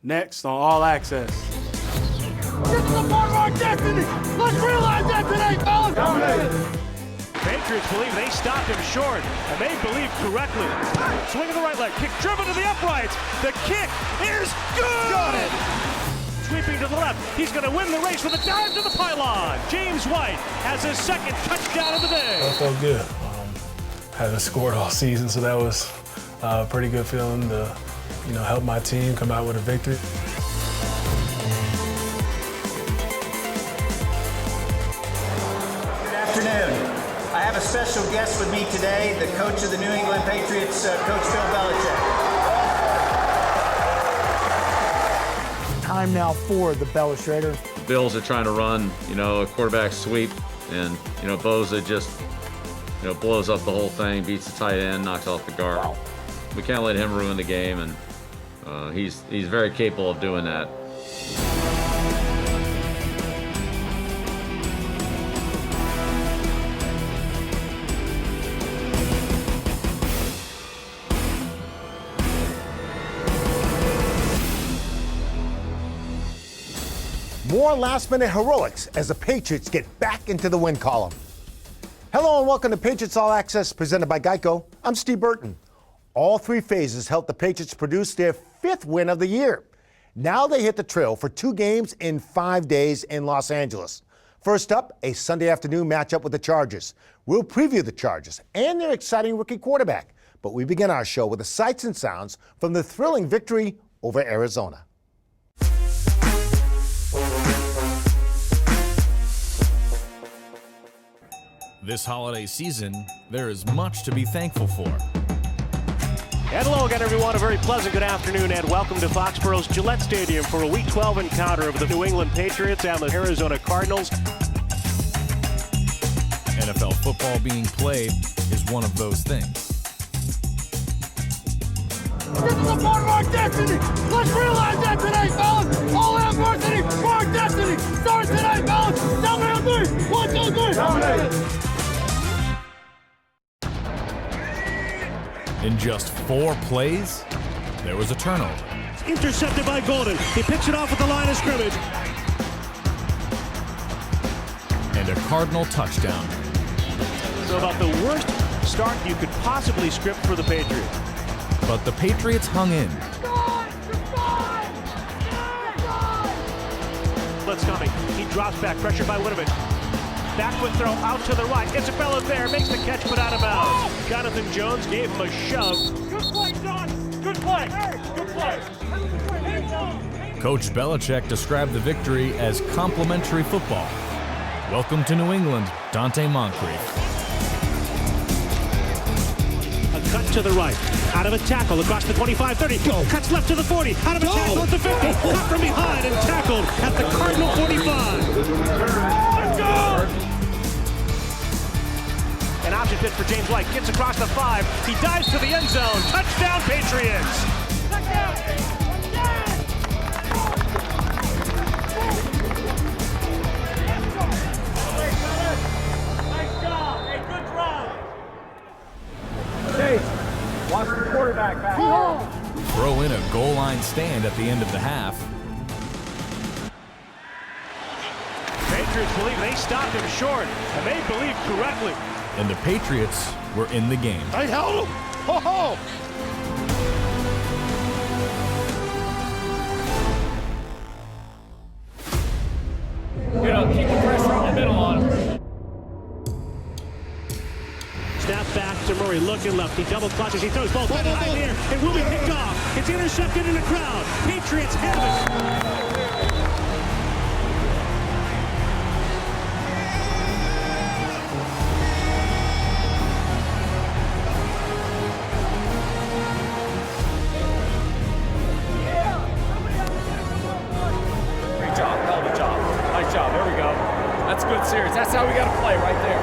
Next on All Access. This is a part of our destiny. Let's realize that today, fellas. Patriots believe they stopped him short, and they believe correctly. Swing of the right leg, kick driven to the uprights. The kick is good! Got it! Sweeping to the left, he's going to win the race with a dive to the pylon. James White has his second touchdown of the day. I felt good. Haven't scored all season, so that was a pretty good feeling to, help my team come out with a victory. Good afternoon. I have a special guest with me today, the coach of the New England Patriots, Coach Bill Belichick. Time now for the Bellistrator. Bills are trying to run, a quarterback sweep, and, Boza just, blows up the whole thing, beats the tight end, knocks off the guard. Wow. We can't let him ruin the game, and he's very capable of doing that. More last-minute heroics as the Patriots get back into the win column. Hello and welcome to Patriots All Access, presented by GEICO. I'm Steve Burton. All three phases helped the Patriots produce their 5th win of the year. Now they hit the trail for 2 games in 5 days in Los Angeles. First up, a Sunday afternoon matchup with the Chargers. We'll preview the Chargers and their exciting rookie quarterback. But we begin our show with the sights and sounds from the thrilling victory over Arizona. This holiday season, there is much to be thankful for. And hello again, everyone. A very pleasant good afternoon, and welcome to Foxborough's Gillette Stadium for a Week 12 encounter of the New England Patriots and the Arizona Cardinals. NFL football being played is one of those things. This is a part of our destiny. Let's realize that today, fellas. All adversity for our destiny starts today, fellas. Down on 3. 1, 2, 3. Dominate. In just 4 plays, there was a turnover. Intercepted by Golden. He picks it off at the line of scrimmage. And a Cardinal touchdown. So about the worst start you could possibly script for the Patriots. But the Patriots hung in. Blitz coming. He drops back, pressured by Winovich. Backward throw out to the right. Isabella there, makes the catch, but out of bounds. Jonathan Jones gave him a shove. Good play, John. Good play. Good play. Coach Belichick described the victory as complimentary football. Welcome to New England, Dante Moncrief. A cut to the right. Out of a tackle across the 25-30. Go. Cuts left to the 40. Out of a tackle at the 50. Cut from behind and tackled at the Cardinal 45. An option pitch for James White. Gets across the 5. He dives to the end zone. Touchdown, Patriots. Nice job. Hey, good drive. Watch the quarterback back. Throw in a goal line stand at the end of the half. Patriots believe they stopped him short, and they believe correctly. And the Patriots were in the game. I held him. Ho-ho. Keep the pressure in the middle on him. Snap back to Murray, looking left. He double clutches. He throws both in the high there. It will be picked off. It's intercepted in the crowd. Patriots have it. Great job. Hell of a job. Nice job. There we go. That's a good series. That's how we got to play right there.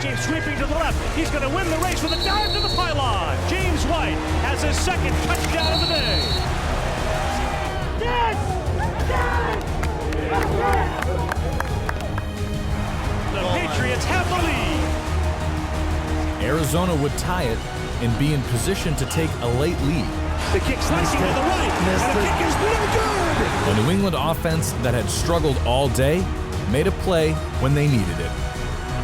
James sweeping to the left. He's going to win the race with a dive to the pylon. James White has his second touchdown of the day. Yes! The Patriots have the lead. Arizona would tie it and be in position to take a late lead. The kick slicing to the right, and the kick is no good! The New England offense that had struggled all day made a play when they needed it.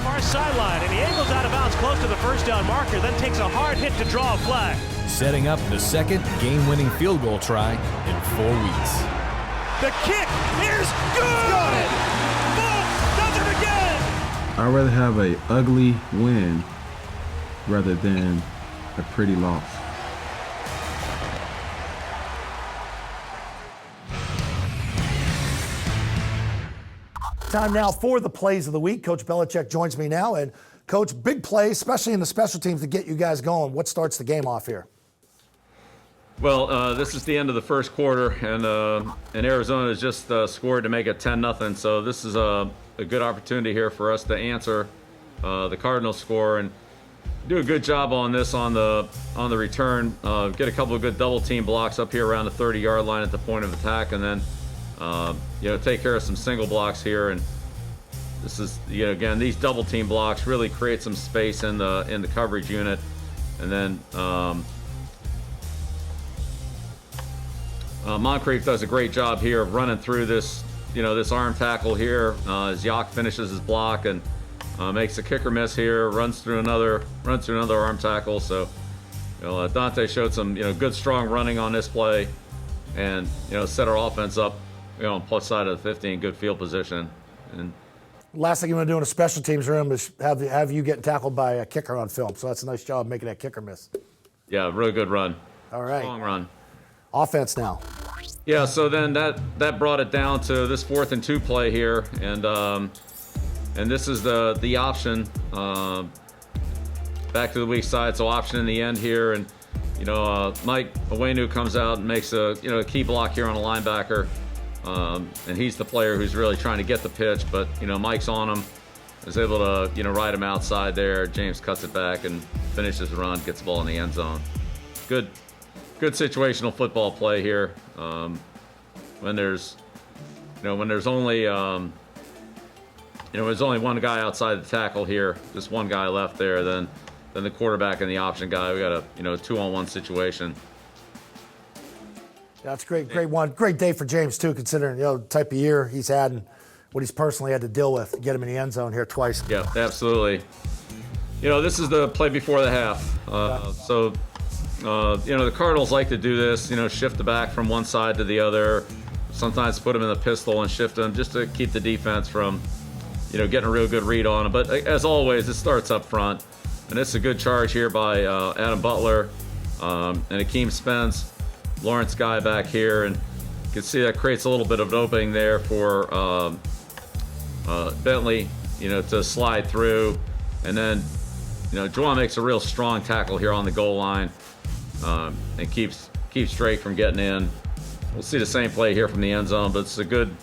Far sideline, and he angles out of bounds close to the first down marker, then takes a hard hit to draw a flag. Setting up the second game-winning field goal try in 4 weeks. The kick is good! Got it! Boom! Does it again! I'd rather have an ugly win rather than a pretty loss. Time now for the plays of the week. Coach Belichick joins me now. And, Coach, big play, especially in the special teams to get you guys going. What starts the game off here? Well, this is the end of the first quarter, and Arizona has just scored to make it 10-0. So this is a good opportunity here for us to answer the Cardinals score and do a good job on this on the return. Get a couple of good double team blocks up here around the 30-yard line at the point of attack, and then take care of some single blocks here. And this is again, these double team blocks really create some space in the coverage unit, and then. Moncrief does a great job here of running through this, this arm tackle here as Yock finishes his block and makes a kicker miss here, runs through another arm tackle. So, Dante showed some, good strong running on this play, and set our offense up, on plus side of the 50 in good field position. And last thing you want to do in a special teams room is have you getting tackled by a kicker on film. So that's a nice job making that kicker miss. Yeah, really good run. All right. Strong run. Offense now. Yeah, so then that brought it down to this 4th and 2 play here, and this is the option back to the weak side. So option in the end here, and Mike Owenu comes out and makes a key block here on a linebacker, and he's the player who's really trying to get the pitch, but Mike's on him, is able to ride him outside there. James cuts it back and finishes the run, gets the ball in the end zone. Good situational football play here. When there's only there's only one guy outside the tackle here, just one guy left there, then the quarterback and the option guy. We got a 2-on-1 situation. That's great one. Great day for James too, considering the type of year he's had and what he's personally had to deal with. Get him in the end zone here twice. Yeah, absolutely. This is the play before the half. So. The Cardinals like to do this, shift the back from one side to the other, sometimes put them in the pistol and shift them just to keep the defense from, getting a real good read on them. But as always, it starts up front, and it's a good charge here by Adam Butler and Akeem Spence, Lawrence Guy back here, and you can see that creates a little bit of an opening there for Bentley, to slide through, and then, Juwan makes a real strong tackle here on the goal line. And keeps Drake from getting in. We'll see the same play here from the end zone, but it's a good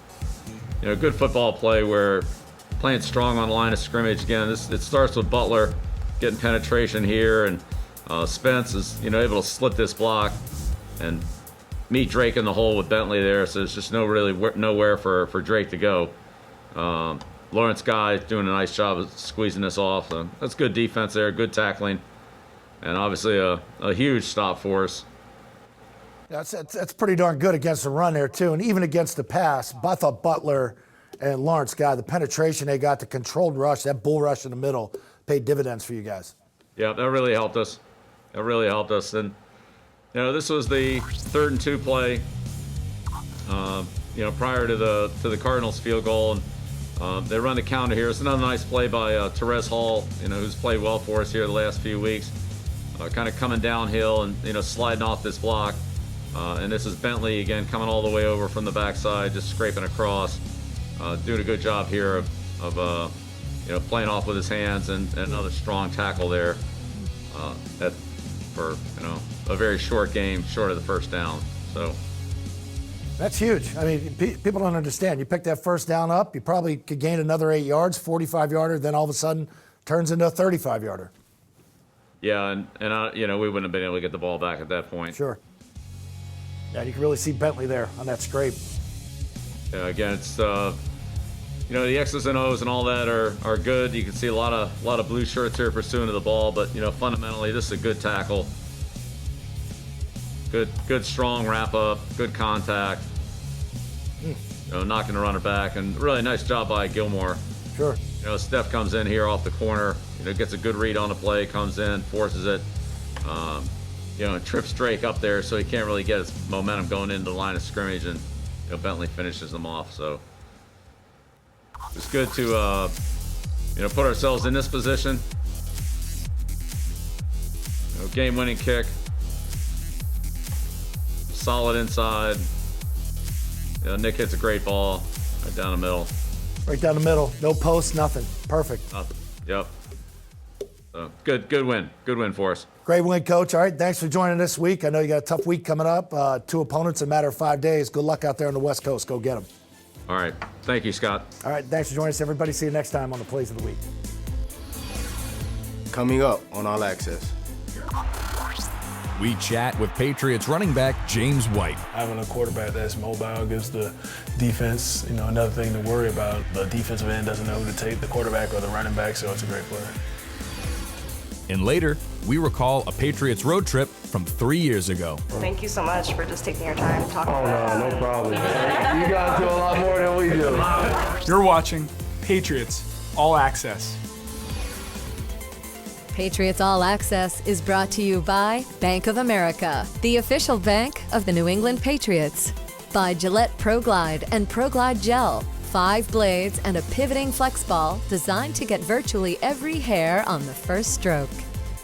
football play where playing strong on the line of scrimmage. Again, it starts with Butler getting penetration here, and Spence is able to slip this block and meet Drake in the hole with Bentley there. So there's just nowhere for Drake to go. Lawrence Guy doing a nice job of squeezing this off. So that's good defense there, good tackling. And obviously a huge stop for us. That's pretty darn good against the run there, too. And even against the pass, I thought Butler and Lawrence Guy, the penetration they got, the controlled rush, that bull rush in the middle, paid dividends for you guys. Yeah, that really helped us. And, this was the 3rd and 2 play, prior to the Cardinals field goal. And they run the counter here. It's another nice play by Therese Hall, who's played well for us here the last few weeks. Kind of coming downhill and sliding off this block, and this is Bentley again coming all the way over from the backside, just scraping across, doing a good job here of playing off with his hands, and another strong tackle there. For a very short game, short of the first down. So that's huge. I mean, people don't understand. You pick that first down up, you probably could gain another 8 yards, 45-yarder, then all of a sudden turns into a 35-yarder. Yeah, and we wouldn't have been able to get the ball back at that point. Sure. Yeah, you can really see Bentley there on that scrape. Yeah, again, it's you know, the X's and O's and all that are good. You can see a lot of blue shirts here pursuing to the ball, but, you know, fundamentally, this is a good tackle. Good strong wrap up, good contact. You know, knocking the runner back, and really nice job by Gilmore. Sure. You know, Steph comes in here off the corner, you know, gets a good read on the play, comes in, forces it. You know, trips Drake up there, so he can't really get his momentum going into the line of scrimmage, and, you know, Bentley finishes them off. So it's good to, you know, put ourselves in this position. You know, game-winning kick. Solid inside. You know, Nick hits a great ball right down the middle. Right down the middle. No post, nothing. Perfect. Nothing. Yep. So good win. Good win for us. Great win, Coach. All right, thanks for joining this week. I know you got a tough week coming up. 2 opponents in a matter of 5 days. Good luck out there on the West Coast. Go get them. All right. Thank you, Scott. All right, thanks for joining us, everybody. See you next time on the Plays of the Week. Coming up on All Access. We chat with Patriots running back James White. Having a quarterback that's mobile gives the defense, you know, another thing to worry about. The defensive end doesn't know who to take, the quarterback or the running back, so it's a great player. And later, we recall a Patriots road trip from 3 years ago. Thank you so much for just taking your time to talk about Oh, no problem. You guys do a lot more than we do. You're watching Patriots All Access. Patriots All Access is brought to you by Bank of America, the official bank of the New England Patriots. By Gillette Pro Glide and Pro Glide Gel, 5 blades and a pivoting flex ball designed to get virtually every hair on the first stroke.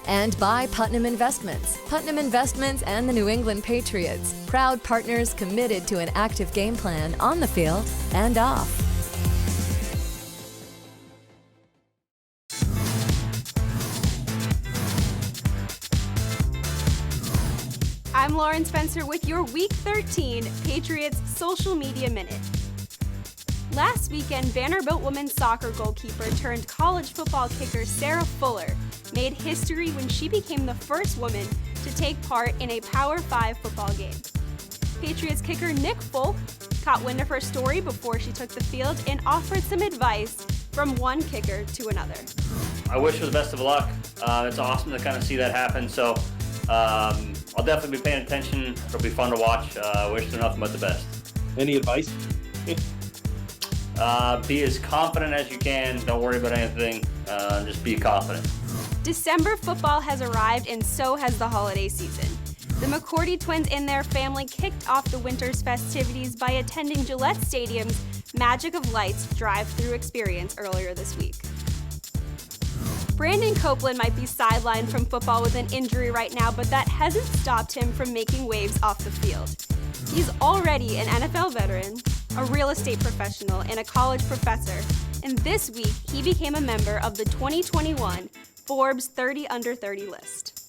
And by Putnam Investments. Putnam Investments and the New England Patriots, proud partners committed to an active game plan on the field and off. I'm Lauren Spencer with your Week 13 Patriots Social Media Minute. Last weekend, Vanderbilt women's soccer goalkeeper turned college football kicker Sarah Fuller made history when she became the first woman to take part in a Power 5 football game. Patriots kicker Nick Folk caught wind of her story before she took the field and offered some advice from one kicker to another. I wish her the best of luck. It's awesome to kind of see that happen. So I'll definitely be paying attention. It'll be fun to watch. Wish her nothing but the best. Any advice? Be as confident as you can. Don't worry about anything. Just be confident. December football has arrived, and so has the holiday season. The McCourty twins and their family kicked off the winter's festivities by attending Gillette Stadium's Magic of Lights drive-through experience earlier this week. Brandon Copeland might be sidelined from football with an injury right now, but that hasn't stopped him from making waves off the field. He's already an NFL veteran, a real estate professional, and a college professor, and this week he became a member of the 2021 Forbes 30 Under 30 list.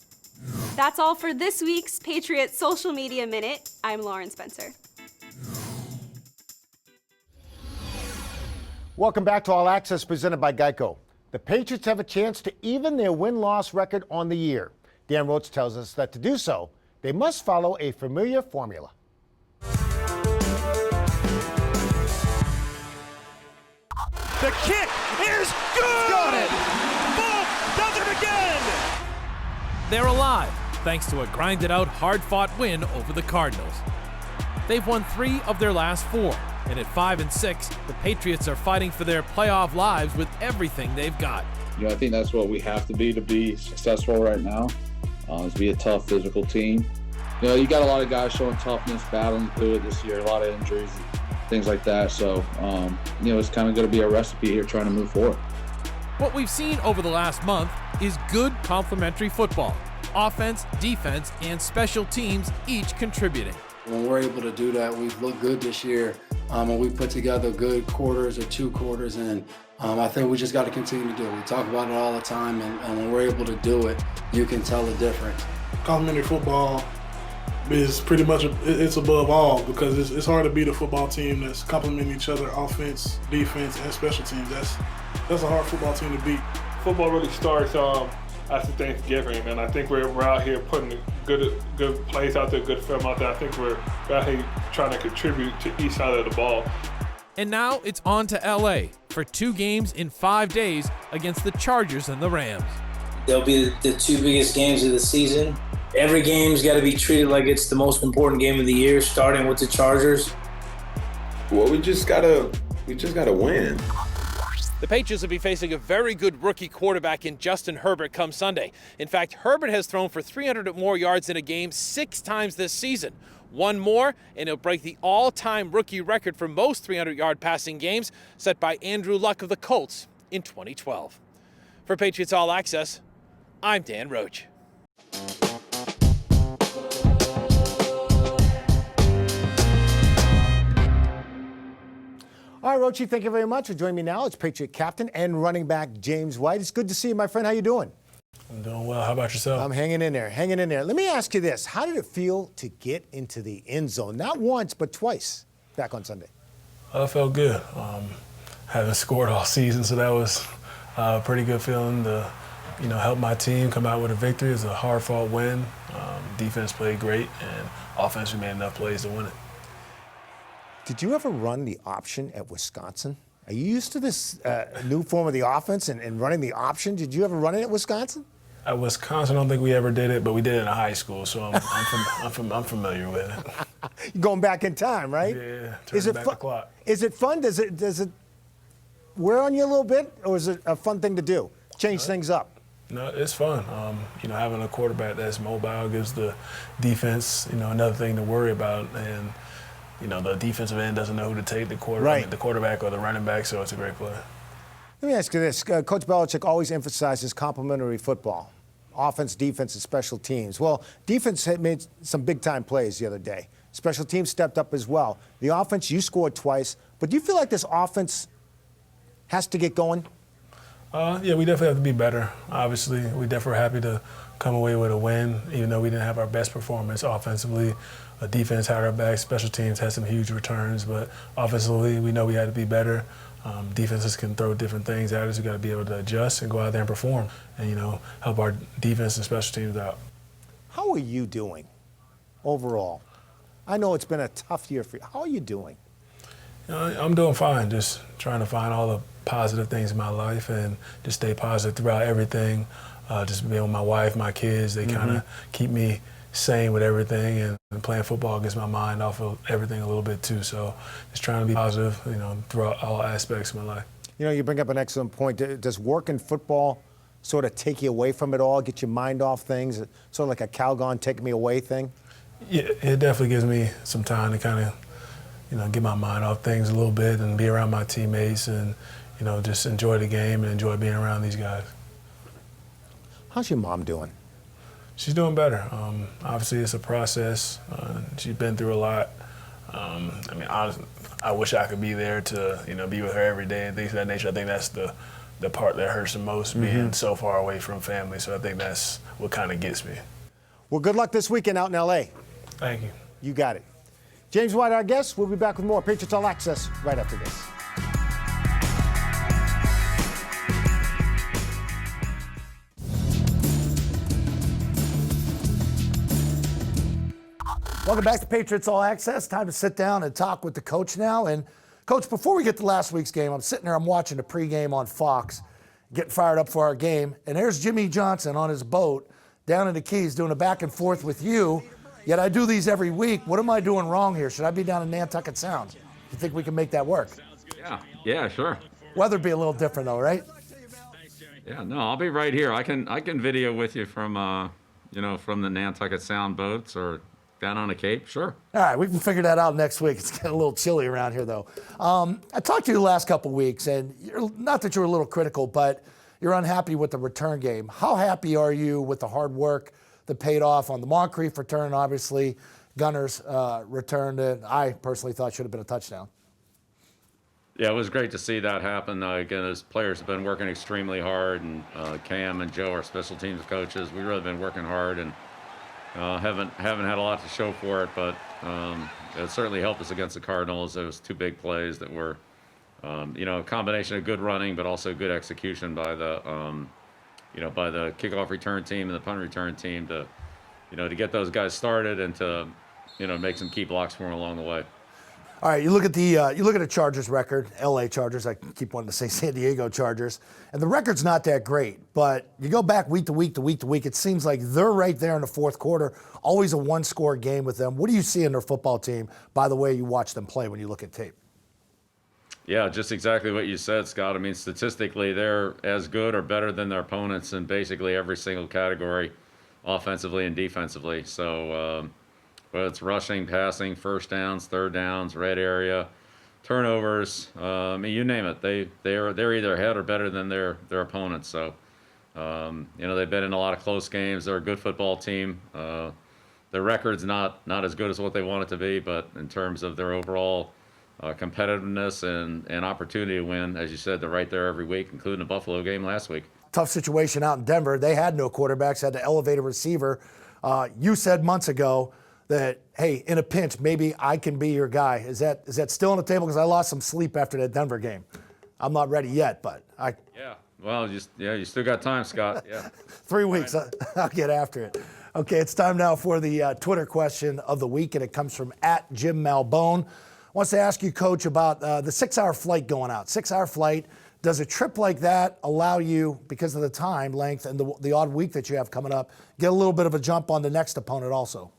That's all for this week's Patriots Social Media Minute. I'm Lauren Spencer. Welcome back to All Access presented by GEICO. The Patriots have a chance to even their win-loss record on the year. Dan Roach tells us that to do so, they must follow a familiar formula. The kick is good! Got it! Boom! Does it again! They're alive, thanks to a grinded-out, hard-fought win over the Cardinals. They've won 3 of their last 4, and at 5-6, the Patriots are fighting for their playoff lives with everything they've got. You know, I think that's what we have to be successful right now, is be a tough, physical team. You know, you got a lot of guys showing toughness, battling through it this year, a lot of injuries, things like that. So, you know, it's kind of going to be a recipe here trying to move forward. What we've seen over the last month is good complementary football. Offense, defense, and special teams each contributing. When we're able to do that, we've looked good this year. And we put together good quarters or 2 quarters, and I think we just got to continue to do it. We talk about it all the time, and when we're able to do it, you can tell the difference. Complementary football is pretty much, it's above all, because it's hard to beat a football team that's complementing each other, offense, defense, and special teams. That's a hard football team to beat. Football really starts after Thanksgiving, and I think we're out here putting good plays out there, good film out there. I think we're out here trying to contribute to each side of the ball. And now it's on to LA for 2 games in 5 days against the Chargers and the Rams. They'll be the 2 biggest games of the season. Every game's got to be treated like it's the most important game of the year, starting with the Chargers. Well, we just gotta win. The Patriots will be facing a very good rookie quarterback in Justin Herbert come Sunday. In fact, Herbert has thrown for 300 or more yards in a game 6 times this season. 1 more, and he'll break the all-time rookie record for most 300-yard passing games set by Andrew Luck of the Colts in 2012. For Patriots All Access, I'm Dan Roach. All right, Rochi, thank you very much for joining me now. It's Patriot captain and running back James White. It's good to see you, my friend. How you doing? I'm doing well. How about yourself? I'm hanging in there, hanging in there. Let me ask you this. How did it feel to get into the end zone? Not once, but twice back on Sunday. I felt good. Haven't scored all season, so that was a pretty good feeling to, help my team come out with a victory. It was a hard-fought win. Defense played great, and offense, we made enough plays to win it. Did you ever run the option at Wisconsin? Are you used to this new form of the offense and running the option? Did you ever run it at Wisconsin? At Wisconsin, I don't think we ever did it, but we did it in high school, so I'm familiar with it. You're going back in time, right? Yeah, turning back the clock. Is it fun? Does it wear on you a little bit, or is it a fun thing to do? Change things up? No, it's fun. Having a quarterback that's mobile gives the defense, another thing to worry about, and the defensive end doesn't know who to take, the quarterback or the running back, so it's a great play. Let me ask you this. Coach Belichick always emphasizes complementary football, offense, defense, and special teams. Well, defense had made some big-time plays the other day. Special teams stepped up as well. The offense, you scored twice, but do you feel like this offense has to get going? Yeah, we definitely have to be better. Obviously, we definitely are happy to come away with a win, even though we didn't have our best performance offensively. Defense had our back. Special teams had some huge returns, but offensively, we know we had to be better. Defenses can throw different things at us. We got to be able to adjust and go out there and perform, and help our defense and special teams out. How are you doing overall? I know it's been a tough year for you. How are you doing? I'm doing fine. Just trying to find all the positive things in my life and just stay positive throughout everything. Just being with my wife, my kids, they kind of keep me sane with everything, and playing football gets my mind off of everything a little bit too. So just trying to be positive, throughout all aspects of my life. You bring up an excellent point. Does work in football sort of take you away from it all, get your mind off things, sort of like a Calgon take me away thing? Yeah, it definitely gives me some time to kind of, get my mind off things a little bit and be around my teammates and, just enjoy the game and enjoy being around these guys. How's your mom doing? She's doing better. Obviously, it's a process. She's been through a lot. Honestly, I wish I could be there to, be with her every day and things of that nature. I think that's the part that hurts the most, being so far away from family. So I think that's what kind of gets me. Well, good luck this weekend out in L.A. Thank you. You got it. James White, our guest. We'll be back with more Patriots All Access right after this. Welcome back to Patriots All Access. Time to sit down and talk with the coach now. And, Coach, before we get to last week's game, I'm sitting there, I'm watching the pregame on Fox, getting fired up for our game. And there's Jimmy Johnson on his boat down in the Keys doing a back and forth with you. Yet I do these every week. What am I doing wrong here? Should I be down in Nantucket Sound? You think we can make that work? Yeah, sure. Weather be a little different though, right? Yeah, no, I'll be right here. I can video with you from from the Nantucket Sound boats or down on the Cape, sure. All right, we can figure that out next week. It's getting a little chilly around here, though. I talked to you the last couple weeks, and not that you're a little critical, but you're unhappy with the return game. How happy are you with the hard work that paid off on the Moncrief return, obviously, Gunner's return that I personally thought should have been a touchdown? Yeah, it was great to see that happen. Again, as players have been working extremely hard, and Cam and Joe, our special teams coaches, we've really been working hard, and haven't had a lot to show for it, but it certainly helped us against the Cardinals. Those 2 big plays that were, a combination of good running, but also good execution by the, by the kickoff return team and the punt return team to get those guys started and to, make some key blocks for them along the way. All right, you look at the Chargers record, LA Chargers. I keep wanting to say San Diego Chargers, and the record's not that great. But you go back week to week to week to week, it seems like they're right there in the fourth quarter. Always a one-score game with them. What do you see in their football team? By the way, you watch them play when you look at tape. Yeah, just exactly what you said, Scott. I mean, statistically, they're as good or better than their opponents in basically every single category, offensively and defensively. So. Whether it's rushing, passing, first downs, third downs, red area, turnovers, I mean, you name it. They're either ahead or better than their opponents. So, they've been in a lot of close games. They're a good football team. Their record's not as good as what they want it to be, but in terms of their overall competitiveness and opportunity to win, as you said, they're right there every week, including the Buffalo game last week. Tough situation out in Denver. They had no quarterbacks, had to elevate a receiver. You said months ago that, hey, in a pinch, maybe I can be your guy. Is that still on the table? Because I lost some sleep after that Denver game. I'm not ready yet, but I. Yeah, well, you still got time, Scott. Yeah. 3 weeks. I'll get after it. Okay, it's time now for the Twitter question of the week, and it comes from @JimMalbone. Wants to ask you, Coach, about the 6-hour flight going out. 6-hour flight. Does a trip like that allow you, because of the time length and the odd week that you have coming up, get a little bit of a jump on the next opponent also?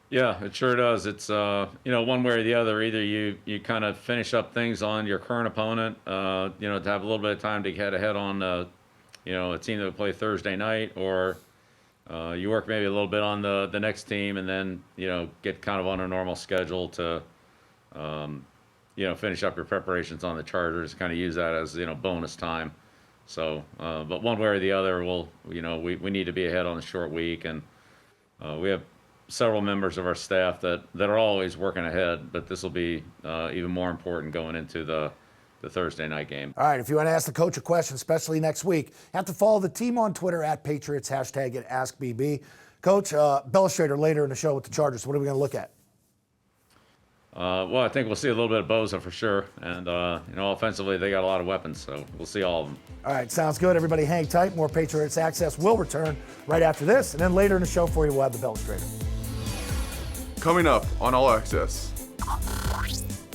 Yeah, it sure does. It's, one way or the other. Either you kind of finish up things on your current opponent, to have a little bit of time to get ahead on, a team that will play Thursday night, or you work maybe a little bit on the next team and then, get kind of on a normal schedule to, finish up your preparations on the Chargers, kind of use that as, bonus time. So, but one way or the other, we need to be ahead on the short week, and we have several members of our staff that are always working ahead, but this will be even more important going into the Thursday night game. All right, if you want to ask the coach a question, especially next week, you have to follow the team on Twitter @Patriots, #AskBB. Coach, Belichick later in the show with the Chargers. What are we going to look at? Well, I think we'll see a little bit of Bosa for sure, and offensively they got a lot of weapons, so we'll see all of them. All right, sounds good. Everybody hang tight. More Patriots Access will return right after this, and then later in the show for you we'll have the Belichick. Coming up on All Access.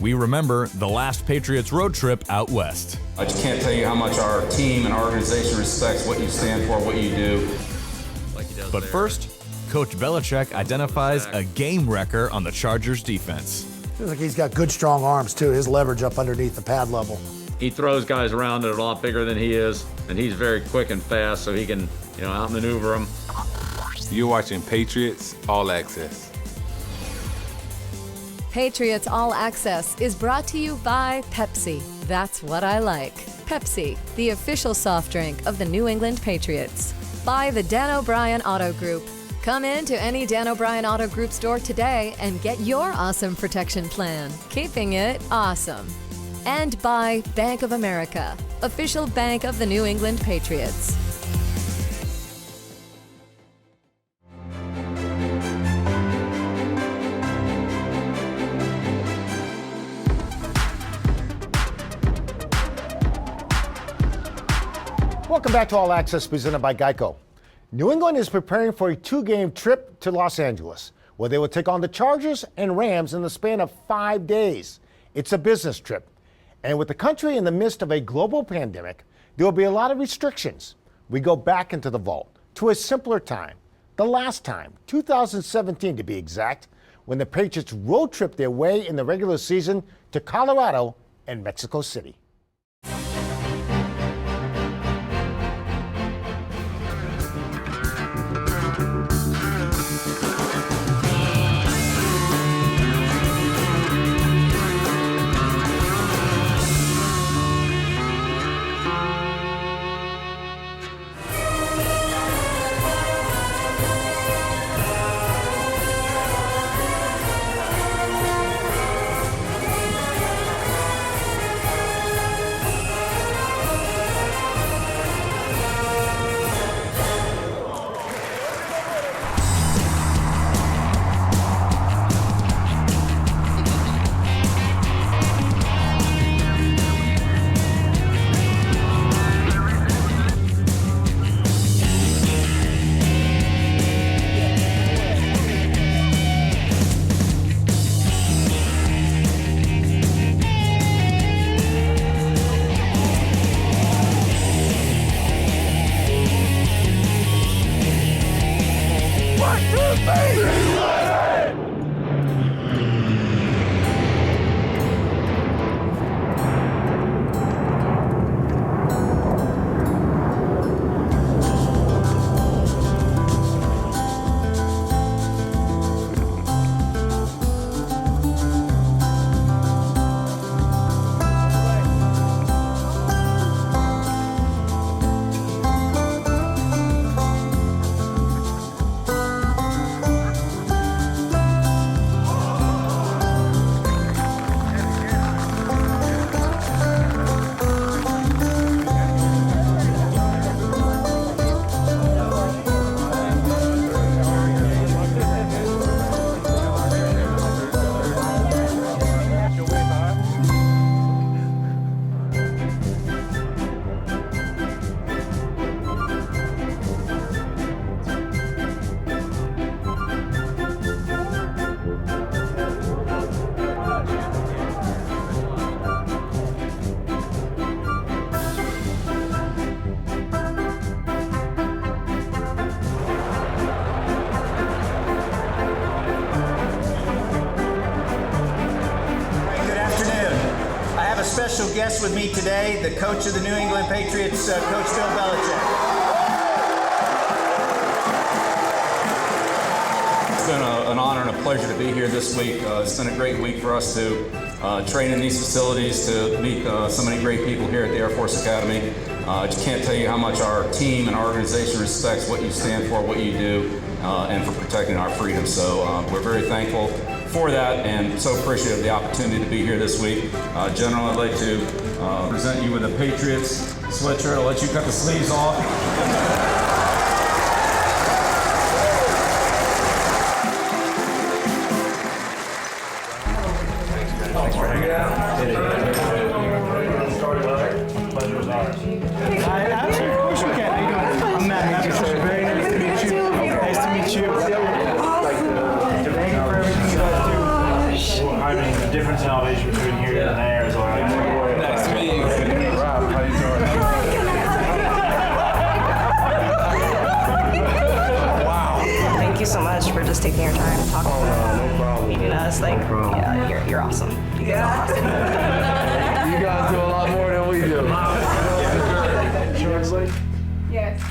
We remember the last Patriots road trip out west. I just can't tell you how much our team and our organization respects what you stand for, what you do. But first, Coach Belichick identifies a game wrecker on the Chargers defense. Feels like he's got good, strong arms, too. His leverage up underneath the pad level. He throws guys around that are a lot bigger than he is, and he's very quick and fast, so he can, outmaneuver them. You're watching Patriots All Access. Patriots All Access is brought to you by Pepsi. That's what I like. Pepsi, the official soft drink of the New England Patriots. By the Dan O'Brien Auto Group. Come in to any Dan O'Brien Auto Group store today and get your awesome protection plan, keeping it awesome. And by Bank of America, official bank of the New England Patriots. Welcome back to All Access presented by GEICO. New England is preparing for a 2-game trip to Los Angeles, where they will take on the Chargers and Rams in the span of 5 days. It's a business trip. And with the country in the midst of a global pandemic, there will be a lot of restrictions. We go back into the vault to a simpler time, the last time, 2017 to be exact, when the Patriots road tripped their way in the regular season to Colorado and Mexico City. special guest with me today, the coach of the New England Patriots, Coach Bill Belichick. It's been an honor and a pleasure to be here this week. It's been a great week for us to train in these facilities, to meet so many great people here at the Air Force Academy. I just can't tell you how much our team and our organization respects what you stand for, what you do, and for protecting our freedom. So we're very thankful for that and so appreciative of the opportunity to be here this week. General, I'd like to present you with a Patriots sweatshirt. I'll let you cut the sleeves off. Difference in elevation between here and there is all right. Nice to meet you. Rob, how you doing? Wow. Thank you so much for just taking your time and talking no problem. meeting us. Like, yeah, you're awesome. You guys are awesome. You guys do a lot more than we do. Yes.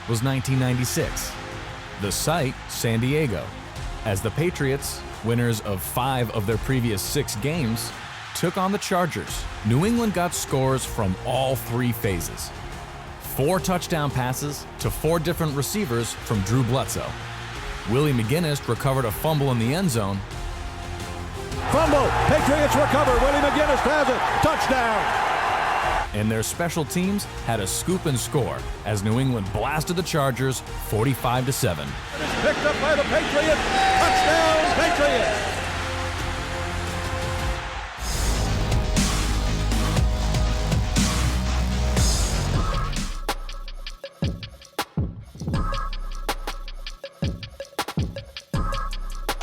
Was 1996. The site, San Diego, as the Patriots, winners of 5 of their previous 6 games, took on the Chargers. New England got scores from all 3 phases. 4 touchdown passes to 4 different receivers from Drew Bledsoe. Willie McGinnis recovered a fumble in the end zone. Fumble, Patriots recover, Willie McGinnis has it, touchdown! And their special teams had a scoop and score as New England blasted the Chargers 45-7. It's picked up by the Patriots. Touchdown, Patriots!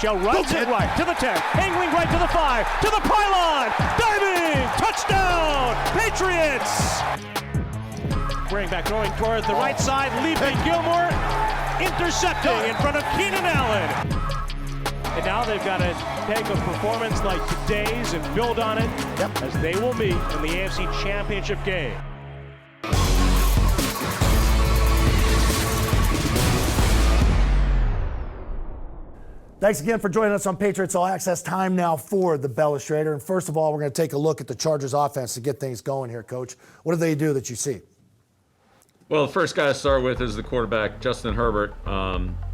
Shell runs it right to the 10, angling right to the 5, to the pylon, diving, touchdown, Patriots! Bring back throwing toward the right side, leaping Gilmore, intercepting in front of Keenan Allen. And now they've got to take a performance like today's and build on it as they will meet in the AFC Championship game. Thanks again for joining us on Patriots All Access. Time now for the Bellustrator. And first of all, we're going to take a look at the Chargers offense to get things going here, Coach. What do they do that you see? Well, the first guy to start with is the quarterback, Justin Herbert.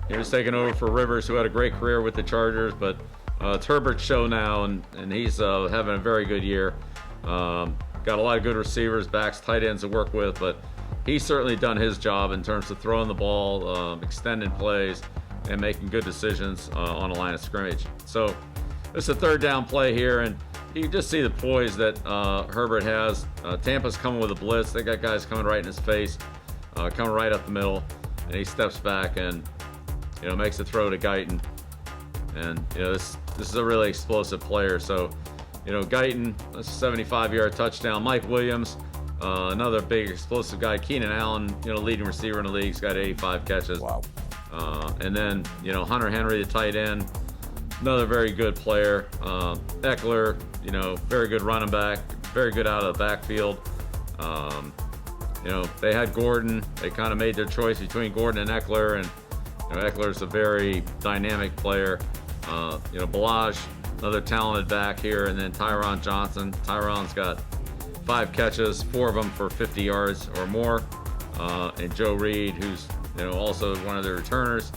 He was taking over for Rivers, who had a great career with the Chargers, but it's Herbert's show now, and he's having a very good year. Got a lot of good receivers, backs, tight ends to work with, but he's certainly done his job in terms of throwing the ball, extending plays, and making good decisions on the line of scrimmage. So it's a third down play here, and you can just see the poise that Herbert has. Tampa's coming with a blitz. They got guys coming right in his face, coming right up the middle, and he steps back and makes a throw to Guyton. And this is a really explosive player. So Guyton, a 75-yard touchdown. Mike Williams, another big explosive guy. Keenan Allen, leading receiver in the league, he's got 85 catches. Wow. And then, Hunter Henry, the tight end, another very good player. Eckler, very good running back, very good out of the backfield. They had Gordon. They kind of made their choice between Gordon and Eckler, and Eckler's a very dynamic player. Belichick, another talented back here, and then Tyron Johnson. Tyron's got 5 catches, 4 of them for 50 yards or more. And Joe Reed, who's also one of the returners,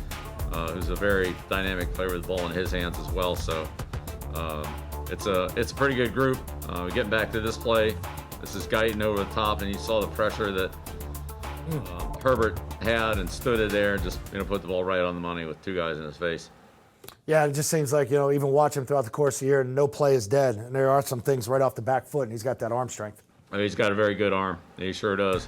who's a very dynamic player with the ball in his hands as well. So it's a pretty good group. Getting back to this play, this is Guyton over the top, and you saw the pressure that Herbert had and stood it there and just put the ball right on the money with 2 guys in his face. Yeah, it just seems like, even watch him throughout the course of the year, no play is dead. And there are some things right off the back foot, and he's got that arm strength. He's got a very good arm. He sure does.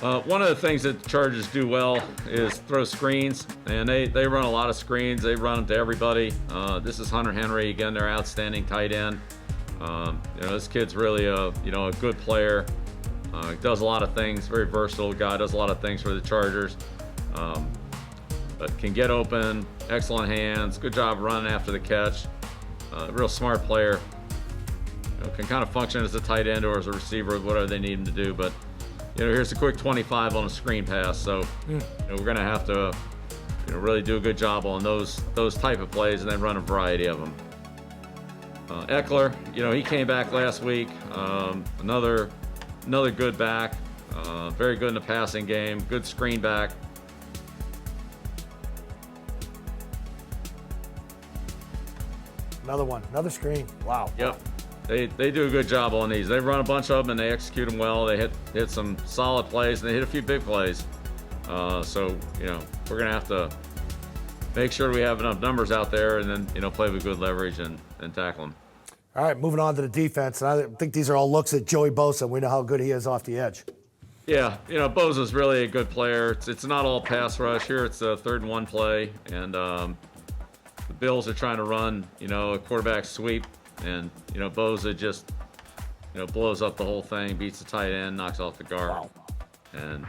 One of the things that the Chargers do well is throw screens, and they run a lot of screens. They run them to everybody. This is Hunter Henry, again, their outstanding tight end. This kid's really a good player. Does a lot of things, very versatile guy, does a lot of things for the Chargers. But can get open, excellent hands, good job running after the catch. Real smart player. Can kind of function as a tight end or as a receiver, whatever they need him to do. But here's a quick 25 on a screen pass. So we're going to have to really do a good job on those type of plays and then run a variety of them. Eckler, he came back last week. Another good back. Very good in the passing game. Good screen back. Another one, another screen. Wow. Yep. They do a good job on these. They run a bunch of them and they execute them well. They hit some solid plays and they hit a few big plays. So we're gonna have to make sure we have enough numbers out there and then play with good leverage and tackle them. All right, moving on to the defense. And I think these are all looks at Joey Bosa. We know how good he is off the edge. Yeah, Bosa's really a good player. It's not all pass rush here. It's a 3rd and 1 play, and the Bills are trying to run, a quarterback sweep, and Bosa just, blows up the whole thing, beats the tight end, knocks off the guard, and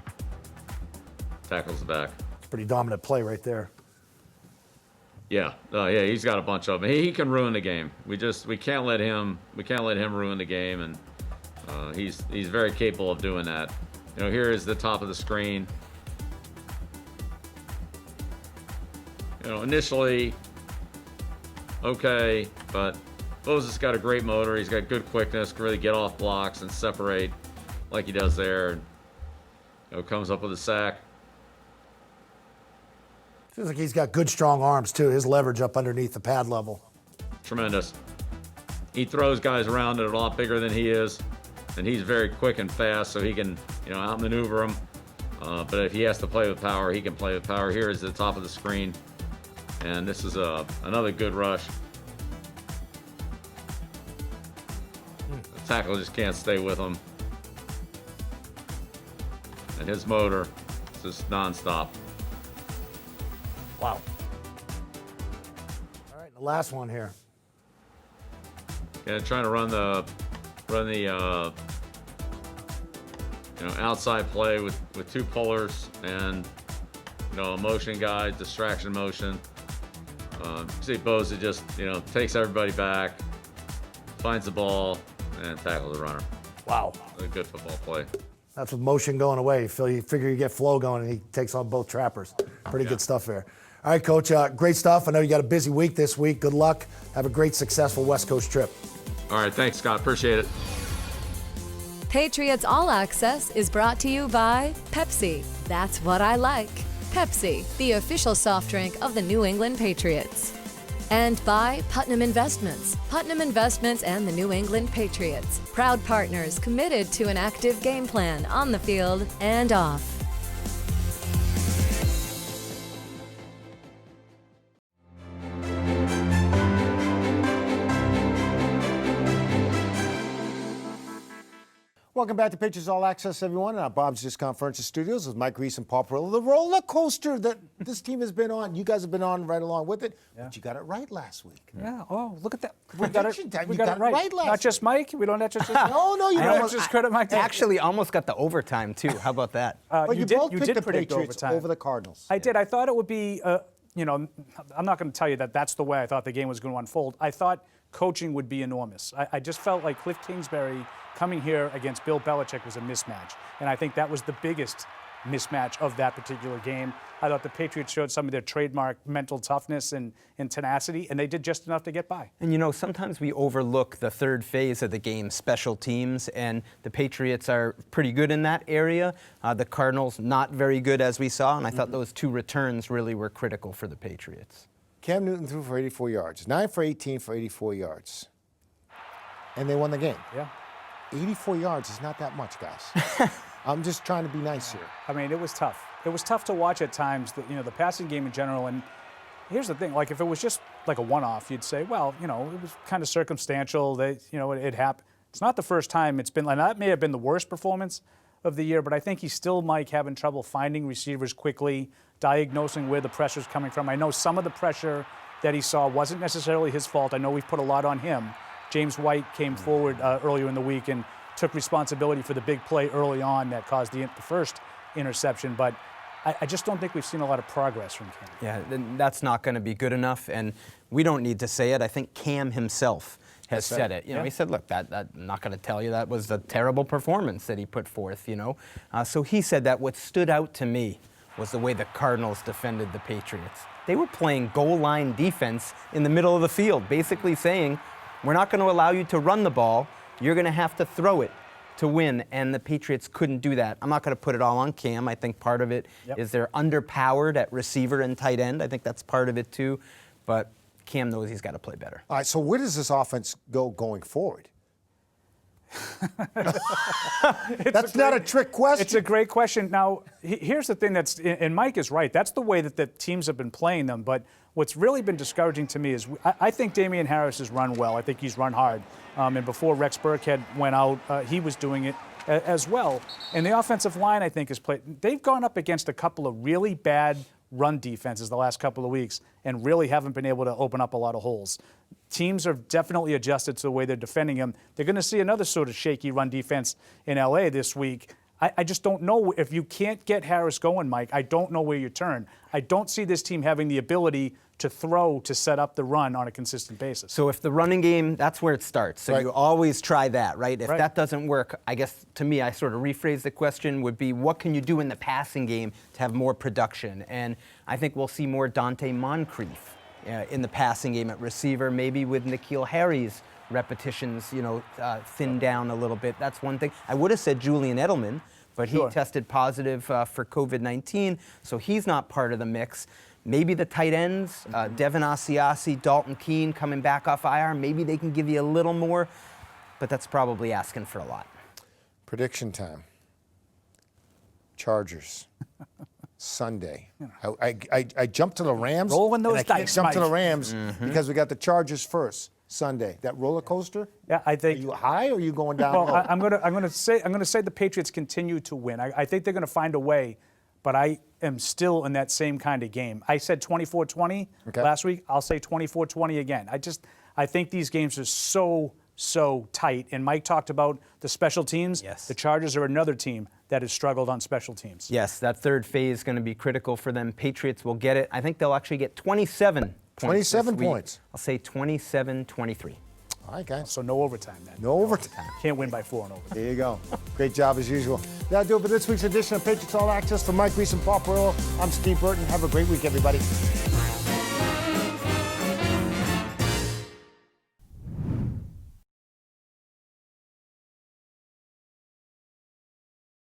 tackles the back. It's a pretty dominant play right there. Yeah, he's got a bunch of them. He can ruin the game. We can't let him ruin the game, and he's very capable of doing that. Here is the top of the screen. Initially, okay, but Bosa's got a great motor. He's got good quickness, can really get off blocks and separate like he does there. Comes up with a sack. Feels like he's got good, strong arms, too. His leverage up underneath the pad level. Tremendous. He throws guys around that are a lot bigger than he is, and he's very quick and fast, so he can, outmaneuver them. But if he has to play with power, he can play with power. Here is the top of the screen, and this is another good rush. The tackle just can't stay with him. And his motor is just nonstop. Wow. All right, the last one here. Yeah, trying to run the outside play with 2 pullers and a motion guy, distraction motion. See Bosa just takes everybody back, finds the ball, and tackles the runner. Wow. A good football play. That's with motion going away. You figure you get flow going, and he takes on both trappers. Pretty good stuff there. All right, Coach, great stuff. I know you got a busy week this week. Good luck. Have a great, successful West Coast trip. All right, thanks, Scott. Appreciate it. Patriots All Access is brought to you by Pepsi. That's what I like. Pepsi, the official soft drink of the New England Patriots. And by Putnam Investments. Putnam Investments and the New England Patriots. Proud partners committed to an active game plan on the field and off. Welcome back to Patriots All Access, everyone. Bob's Just Conference Studios with Mike Reese and Paul Perillo. The roller coaster that this team has been on, you guys have been on right along with it, but you got it right last week. Yeah. Oh, look at that. We got it right last Not just Mike. We don't have to just. No, you don't just credit Mike. Actually, almost got the overtime too. How about that? But you both picked the predict Patriots overtime. over the Cardinals. I did. I thought it would be. I'm not going to tell you that that's the way I thought the game was going to unfold. I thought coaching would be enormous. I just felt like Cliff Kingsbury coming here against Bill Belichick was a mismatch. And I think that was the biggest mismatch of that particular game. I thought the Patriots showed some of their trademark mental toughness and tenacity, and they did just enough to get by. And you know, sometimes we overlook the third phase of the game, special teams, and the Patriots are pretty good in that area. The Cardinals not very good, as we saw, and I thought those two returns really were critical for the Patriots. Cam Newton threw for 84 yards, 9 for 18 for 84 yards. And they won the game. Yeah. 84 yards is not that much, guys. I'm just trying to be nice here. I mean, it was tough. It was tough to watch at times, the passing game in general. And here's the thing, like if it was just like a one-off, you'd say, well, it was kind of circumstantial. It happened. It's not the first time it's been, and that may have been the worst performance of the year, but I think he's still, Mike, having trouble finding receivers quickly, diagnosing where the pressure's coming from. I know some of the pressure that he saw wasn't necessarily his fault. I know we've put a lot on him. James White came forward earlier in the week and took responsibility for the big play early on that caused the first interception, but I just don't think we've seen a lot of progress from Cam. Yeah, that's not going to be good enough, and we don't need to say it. I think Cam himself has said it. He said, look, that I'm not going to tell you that was a terrible performance that he put forth, So he said that what stood out to me was the way the Cardinals defended the Patriots. They were playing goal line defense in the middle of the field, basically saying, we're not going to allow you to run the ball. You're going to have to throw it to win, and the Patriots couldn't do that. I'm not going to put it all on Cam. I think part of it is they're underpowered at receiver and tight end. I think that's part of it too, but Cam knows he's got to play better. All right, so where does this offense go going forward? That's not a trick question. It's a great question. Now, here's the thing and Mike is right. That's the way that the teams have been playing them. But what's really been discouraging to me is I think Damian Harris has run well. I think he's run hard. And before Rex Burkhead went out, he was doing it as well. And the offensive line, I think, has played. They've gone up against a couple of really bad run defenses the last couple of weeks and really haven't been able to open up a lot of holes. Teams have definitely adjusted to the way they're defending him. They're going to see another sort of shaky run defense in LA this week. I just don't know. If you can't get Harris going, Mike, I don't know where you turn. I don't see this team having the ability to throw to set up the run on a consistent basis. So if the running game, that's where it starts. So you always try that, right? If that doesn't work, I guess to me, I sort of rephrase the question would be, what can you do in the passing game to have more production? And I think we'll see more Dante Moncrief in the passing game at receiver, maybe with N'Keal Harry's repetitions, thinned down a little bit. That's one thing. I would have said Julian Edelman, but he tested positive for COVID-19, so he's not part of the mix. Maybe the tight ends, Devin Asiasi, Dalton Keene coming back off IR, maybe they can give you a little more, but that's probably asking for a lot. Prediction time. Chargers. Sunday. I jumped to the Rams. Rolling those dice, I can't jump to the Mike. Rams because we got the Chargers first. Sunday. That roller coaster? Yeah, I think. Are you high or are you going down Well, low? I'm gonna say the Patriots continue to win. I think they're gonna find a way, but I am still in that same kind of game. I said 24-20 last week. I'll say 24-20 again. I think these games are so tight. And Mike talked about the special teams. Yes. The Chargers are another team that has struggled on special teams. Yes, that third phase is going to be critical for them. Patriots will get it. I think they'll actually get 27 points. 27 points. I'll say 27-23. All right, guys. So no overtime then. No overtime. Can't win by 4 in overtime. There you go. Great job as usual. That'll do it for this week's edition of Patriots All Access. For Mike Reese and Paul Perillo, I'm Steve Burton. Have a great week, everybody.